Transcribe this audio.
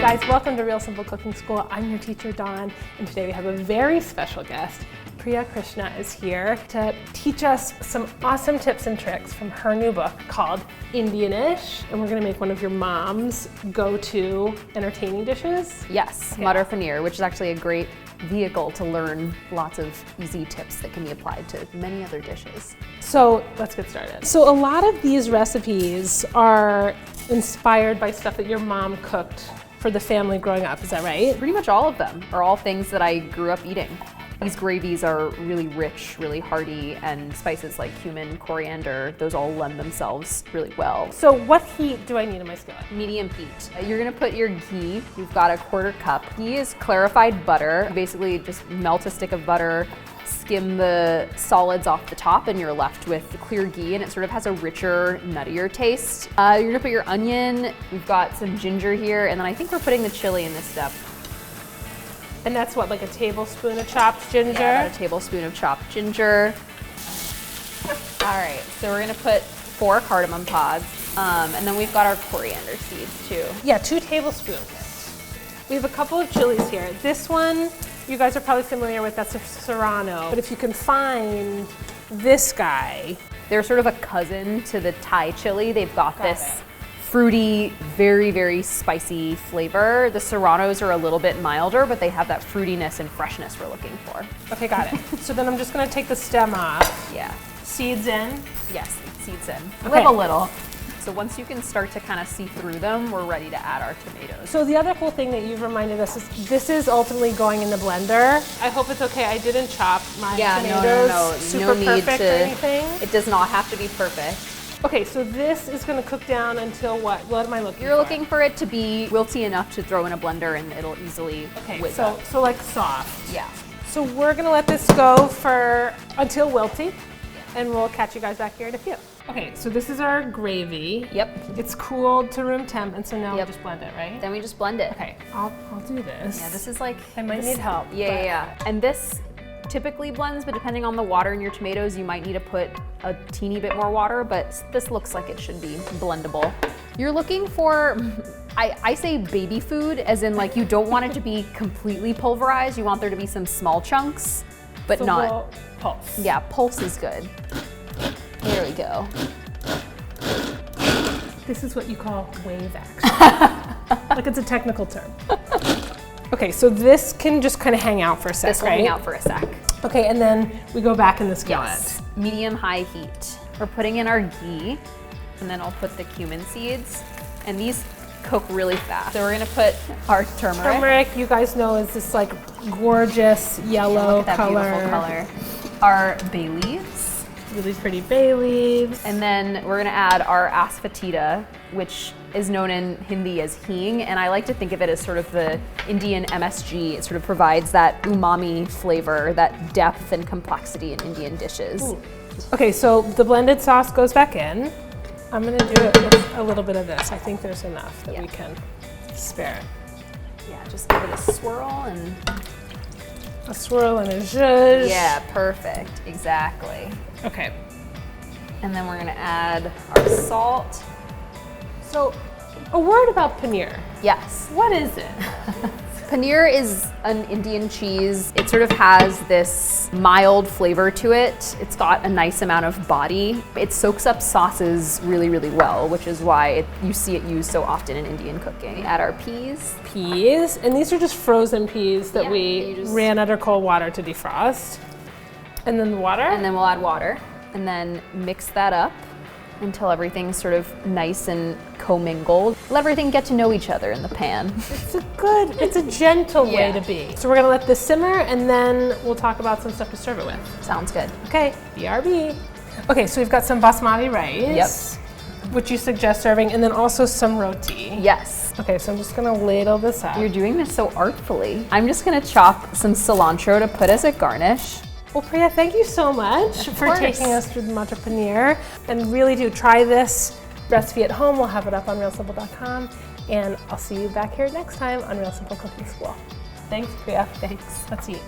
guys, welcome to Real Simple Cooking School. I'm your teacher, Dawn, and today we have a very special guest. Priya Krishna is here to teach us some awesome tips and tricks from her new book called Indianish, and we're gonna make one of your mom's go-to entertaining dishes. Yes, Okay. Matar Paneer, which is actually a great vehicle to learn lots of easy tips that can be applied to many other dishes. So let's get started. So a lot of these recipes are inspired by stuff that your mom cooked for the family growing up, is that right? Pretty much all of them are all things that I grew up eating. These gravies are really rich, really hearty, and spices like cumin, coriander, those all lend themselves really well. So what heat do I need in my skillet? Medium heat. You're gonna put your ghee. You've got a 1/4 cup. Ghee is clarified butter. You basically just melt a stick of butter, skim the solids off the top, and you're left with the clear ghee, and it sort of has a richer, nuttier taste. You're gonna put your onion. We've got some ginger here, and then I think we're putting the chili in this step. And that's what, like a tablespoon of chopped ginger? Yeah, about a tablespoon of chopped ginger. All right, so we're gonna put 4 cardamom pods, and then we've got our coriander seeds too. Yeah, 2 tablespoons. We have a couple of chilies here. This one, you guys are probably familiar with, that's a serrano. But if you can find this guy. They're sort of a cousin to the Thai chili. They've got this it. fruity, very, very spicy flavor. The serranos are a little bit milder, but they have that fruitiness and freshness we're looking for. Okay, got it. So then I'm just gonna take the stem off. Yeah, Seeds in. yes, seeds in. Okay. Live a little. So once you can start to kind of see through them, we're ready to add our tomatoes. So the other cool thing that you've reminded us is this is ultimately going in the blender. I hope it's okay. I didn't chop my tomatoes super perfect or anything. It does not have to be perfect. Okay, so this is gonna cook down until what? What am I looking for? You're looking for it to be wilty enough to throw in a blender and it'll easily Okay, whiz so up. like soft. Yeah. So we're gonna let this go for until wilty, and we'll catch you guys back here in a few. Okay, so this is our gravy. Yep. It's cooled to room temp, and so now we Yep. just blend it, right? Then we just blend it. Okay, I'll do this. Yeah, this is like... I might need help. Yeah. And this typically blends, but depending on the water in your tomatoes, you might need to put a teeny bit more water, but this looks like it should be blendable. You're looking for, I say baby food, as in like you don't want it to be completely pulverized. You want there to be some small chunks, but So not... we'll pulse. Yeah, pulse is good. There we go. This is what you call wave action. Like it's a technical term. Okay, so this can just kind of hang out for a sec, This will right? hang out for a sec. Okay, and then we go back in the skillet. Yes, medium-high heat. We're putting in our ghee, and then I'll put the cumin seeds, and these cook really fast. So we're gonna put our turmeric. Turmeric, you guys know, is this like gorgeous yellow Look at that color. beautiful color. Our bay leaves. Really pretty bay leaves. And then we're gonna add our asafoetida, which is known in Hindi as hing, and I like to think of it as sort of the Indian MSG. It sort of provides that umami flavor, that depth and complexity in Indian dishes. Ooh. Okay, so the blended sauce goes back in. I'm gonna do it with a little bit of this. I think there's enough that we can spare. Yeah, just give it a swirl and... A swirl and a zhuzh. Yeah, perfect, exactly. Okay. And then we're gonna add our salt. So, a word about paneer. Yes. What is it? Paneer is an Indian cheese. It sort of has this mild flavor to it. It's got a nice amount of body. It soaks up sauces really, really well, which is why you see it used so often in Indian cooking. We add our peas. Peas, and these are just frozen peas that Yeah, we you just- ran under cold water to defrost. And then the water? And then we'll add water and then mix that up until everything's sort of nice and commingled. Let everything get to know each other in the pan. It's a gentle way Yeah. to be. So we're gonna let this simmer, and then we'll talk about some stuff to serve it with. Sounds good. Okay, BRB. Okay, so we've got some basmati rice. Which you suggest serving, and then also some roti. Yes. Okay, so I'm just gonna ladle this up. You're doing this so artfully. I'm just gonna chop some cilantro to put as a garnish. Well, Priya, thank you so much for course. taking us through the Matar Paneer. And really do try this recipe at home. We'll have it up on realsimple.com. And I'll see you back here next time on Real Simple Cooking School. Thanks, Priya. Thanks. Let's eat.